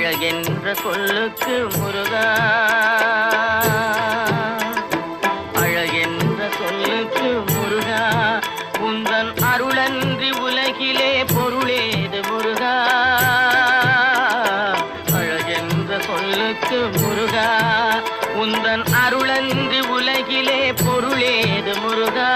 அழகென்ற சொல்லுக்கு முருகா, அழகென்ற சொல்லுக்கு முருகா, உந்தன் அருளன்றி உலகிலே பொருளேது முருகா. அழகென்ற சொல்லுக்கு முருகா, உந்தன் அருளன்றி உலகிலே பொருளேது முருகா.